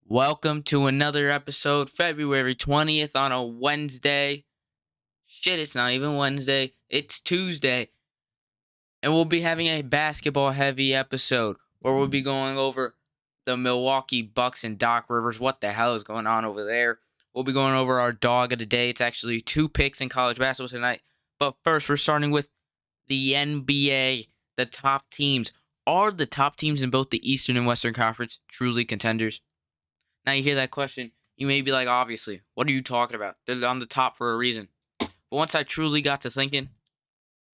Welcome to another episode, February 20th on a Wednesday. Shit, it's not even Wednesday, it's Tuesday. And we'll be having a basketball heavy episode where we'll be going over the Milwaukee Bucks and Doc Rivers. What the hell is going on over there? We'll be going over our dog of the day. It's actually 2 picks in college basketball tonight. But first, we're starting with the NBA. The top teams. Are the top teams in both the Eastern and Western Conference truly contenders? Now you hear that question, you may be like, obviously, what are you talking about? They're on the top for a reason. But once I truly got to thinking,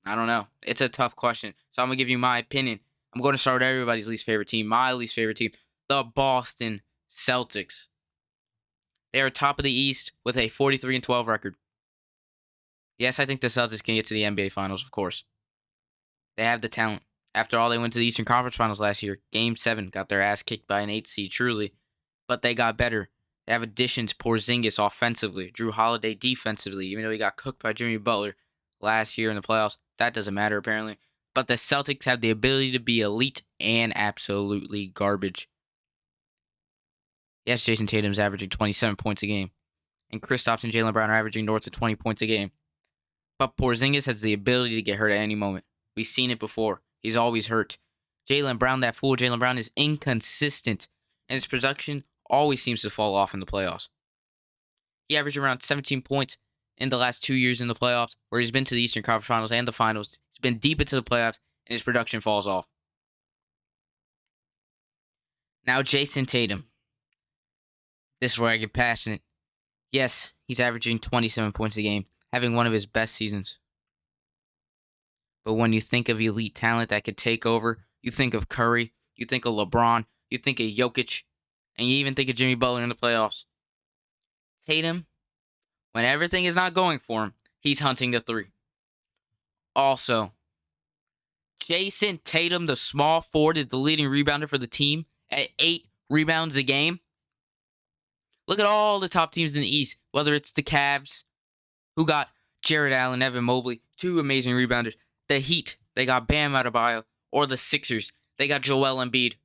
I don't know. It's a tough question. So I'm going to give you my opinion. I'm going to start with everybody's least favorite team, my least favorite team, the Boston Celtics. They are top of the East with a 43-12 record. Yes, I think the Celtics can get to the NBA Finals, of course. They have the talent. After all, they went to the Eastern Conference Finals last year. Game 7 got their ass kicked by an 8 seed, truly. But they got better. They have additions: Porzingis offensively, Drew Holiday defensively, even though he got cooked by Jimmy Butler last year in the playoffs. That doesn't matter, apparently. But the Celtics have the ability to be elite and absolutely garbage. Yes, Jason Tatum's averaging 27 points a game. And Kristaps and Jaylen Brown are averaging north of 20 points a game. But Porzingis has the ability to get hurt at any moment. We've seen it before. He's always hurt. Jaylen Brown, that fool Jaylen Brown, is inconsistent. And his production always seems to fall off in the playoffs. He averaged around 17 points in the last 2 years in the playoffs, where he's been to the Eastern Conference Finals and the Finals. He's been deep into the playoffs, and his production falls off. Now, Jason Tatum. This is where I get passionate. Yes, he's averaging 27 points a game, having one of his best seasons. But when you think of elite talent that could take over, you think of Curry, you think of LeBron, you think of Jokic, and you even think of Jimmy Butler in the playoffs. Tatum, when everything is not going for him, he's hunting the 3. Also, Jason Tatum, the small forward, is the leading rebounder for the team at 8 rebounds a game. Look at all the top teams in the East, whether it's the Cavs, who got Jared Allen, Evan Mobley, 2 amazing rebounders. The Heat, they got Bam Adebayo, or the Sixers, they got Joel Embiid.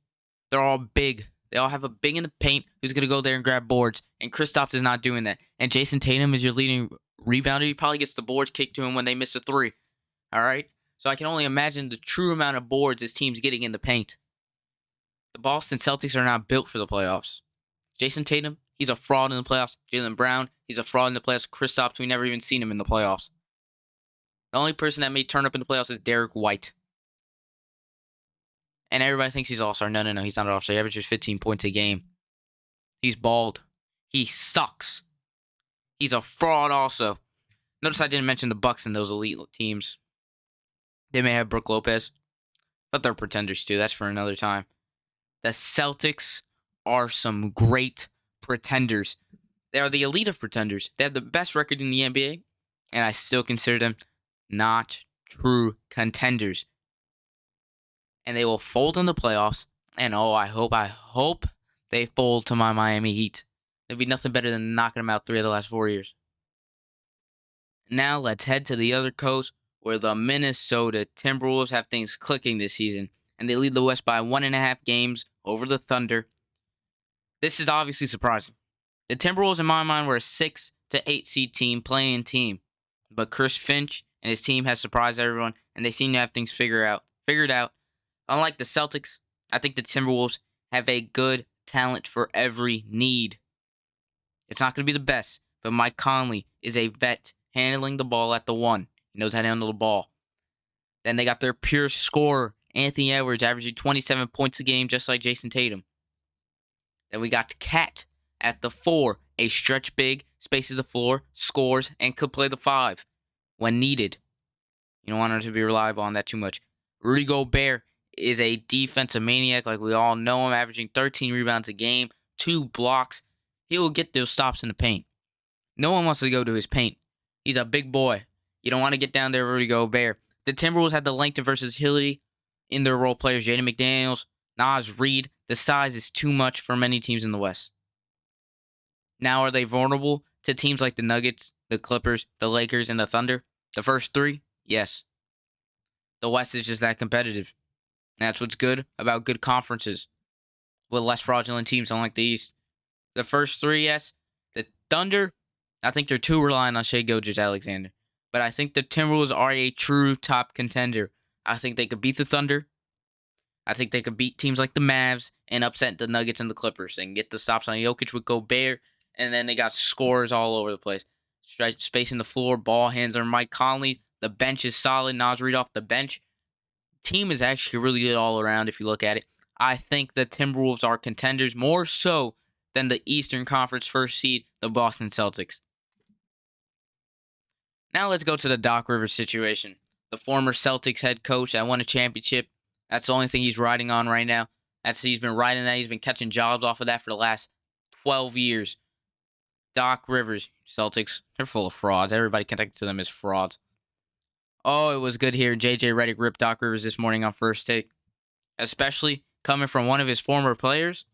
They're all big. They all have a big in the paint who's going to go there and grab boards. And Kristaps is not doing that. And Jason Tatum is your leading rebounder. He probably gets the boards kicked to him when they miss a 3. All right? So I can only imagine the true amount of boards this team's getting in the paint. The Boston Celtics are not built for the playoffs. Jason Tatum, he's a fraud in the playoffs. Jaylen Brown, he's a fraud in the playoffs. Kristaps, we never even seen him in the playoffs. The only person that may turn up in the playoffs is Derek White. And everybody thinks he's all-star. No, he's not an all-star. He averages 15 points a game. He's bald. He sucks. He's a fraud also. Notice I didn't mention the Bucks and those elite teams. They may have Brook Lopez, but they're pretenders too. That's for another time. The Celtics are some great pretenders. They are the elite of pretenders. They have the best record in the NBA, and I still consider them not true contenders. And they will fold in the playoffs. And I hope they fold to my Miami Heat. There'd be nothing better than knocking them out 3 of the last 4 years. Now let's head to the other coast, where the Minnesota Timberwolves have things clicking this season. And they lead the West by 1.5 games over the Thunder. This is obviously surprising. The Timberwolves, in my mind, were a 6 to 8 seed team, playing team. But Chris Finch and his team has surprised everyone, and they seem to have things figured out. Unlike the Celtics, I think the Timberwolves have a good talent for every need. It's not going to be the best, but Mike Conley is a vet handling the ball at the 1. He knows how to handle the ball. Then they got their pure scorer, Anthony Edwards, averaging 27 points a game, just like Jason Tatum. Then we got Cat at the 4, a stretch big, spaces the floor, scores, and could play the 5 when needed. You don't want him to be reliable on that too much. Rudy Gobert is a defensive maniac, like we all know him, averaging 13 rebounds a game, 2 blocks. He will get those stops in the paint. No one wants to go to his paint. He's a big boy. You don't want to get down there, Rudy Gobert. The Timberwolves had the length and versatility in their role players. Jaden McDaniels, Naz Reid. The size is too much for many teams in the West. Now, are they vulnerable to teams like the Nuggets, the Clippers, the Lakers, and the Thunder? The first 3? Yes. The West is just that competitive. And that's what's good about good conferences with less fraudulent teams, unlike the East. The first three, yes. The Thunder, I think they're too reliant on Shai Gilgeous-Alexander. But I think the Timberwolves are a true top contender. I think they could beat the Thunder. I think they could beat teams like the Mavs and upset the Nuggets and the Clippers and get the stops on Jokic with Gobert. And then they got scores all over the place. Spacing the floor, ball handler Mike Conley. The bench is solid. Naz Reid off the bench. Team is actually really good all around if you look at it. I think the Timberwolves are contenders more so than the Eastern Conference first seed, the Boston Celtics. Now let's go to the Doc Rivers situation. The former Celtics head coach that won a championship. That's the only thing he's riding on right now. He's been riding that. He's been catching jobs off of that for the last 12 years. Doc Rivers, Celtics, they're full of frauds. Everybody connected to them is frauds. Oh, it was good hearing JJ Redick rip Doc Rivers this morning on First Take. Especially coming from one of his former players.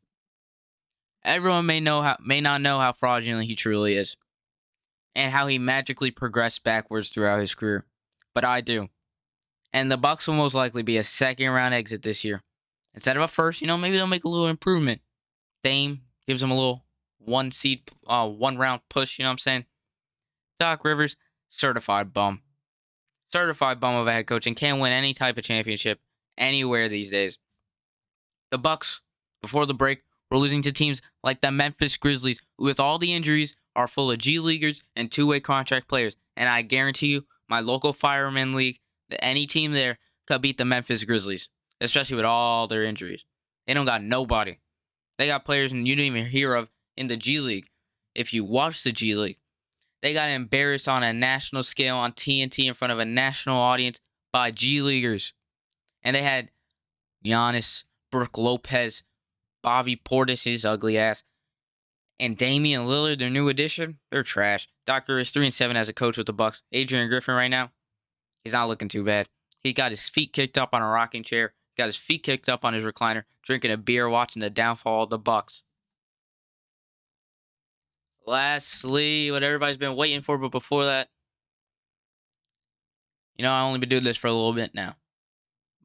Everyone may not know how fraudulent he truly is. And how he magically progressed backwards throughout his career. But I do. And the Bucks will most likely be a second round exit this year. Instead of a first, maybe they'll make a little improvement. Dame gives them a little one round push, you know what I'm saying? Doc Rivers, certified bum. Certified bum of a head coach and can't win any type of championship anywhere these days. The Bucks, before the break, were losing to teams like the Memphis Grizzlies, who with all the injuries are full of G Leaguers and two-way contract players. And I guarantee you, my local Fireman League, that any team there could beat the Memphis Grizzlies, especially with all their injuries. They don't got nobody. They got players you didn't even hear of in the G League. If you watch the G League, they got embarrassed on a national scale on TNT in front of a national audience by G Leaguers. And they had Giannis, Brook Lopez, Bobby Portis, his ugly ass, and Damian Lillard, their new addition. They're trash. Doc Rivers 3-7 as a coach with the Bucks. Adrian Griffin right now, he's not looking too bad. He got his feet kicked up on a rocking chair. Got his feet kicked up on his recliner, drinking a beer, watching the downfall of the Bucks. Lastly, what everybody's been waiting for, but before that, I only been doing this for a little bit now.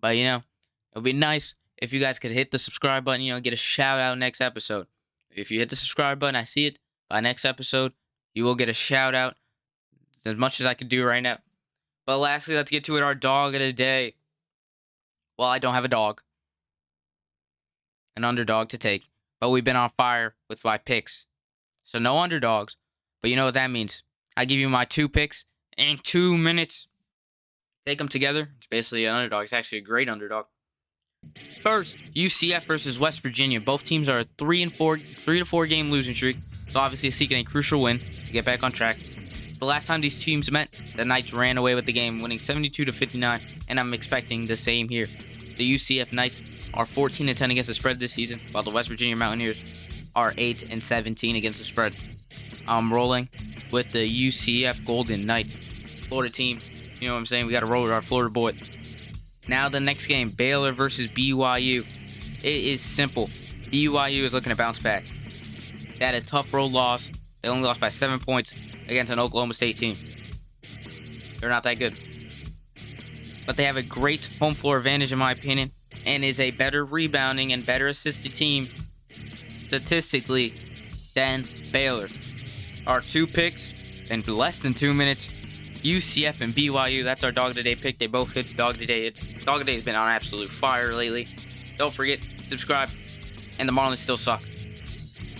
But, it would be nice if you guys could hit the subscribe button, get a shout out next episode. If you hit the subscribe button, I see it. By next episode, you will get a shout out. It's as much as I can do right now. But lastly, let's get to it. Our dog of the day. Well, I don't have a dog. An underdog to take. But we've been on fire with my picks. So no underdogs. But you know what that means. I give you my 2 picks in 2 minutes. Take them together. It's basically an underdog. It's actually a great underdog. First, UCF versus West Virginia. Both teams are a 3 to 4 game losing streak. So obviously seeking a crucial win to get back on track. The last time these teams met, the Knights ran away with the game, winning 72-59, and I'm expecting the same here. The UCF Knights are 14-10 against the spread this season, while the West Virginia Mountaineers are 8-17 against the spread. I'm rolling with the UCF Golden Knights. Florida team, you know what I'm saying? We got to roll with our Florida boy. Now the next game, Baylor versus BYU. It is simple. BYU is looking to bounce back. They had a tough road loss. They only lost by 7 points against an Oklahoma State team. They're not that good. But they have a great home floor advantage, in my opinion, and is a better rebounding and better assisted team statistically than Baylor. Our 2 picks in less than 2 minutes. UCF and BYU, that's our dog of the day pick. They both hit dog of the day. Dog of the day has been on absolute fire lately. Don't forget, subscribe, and the Marlins still suck.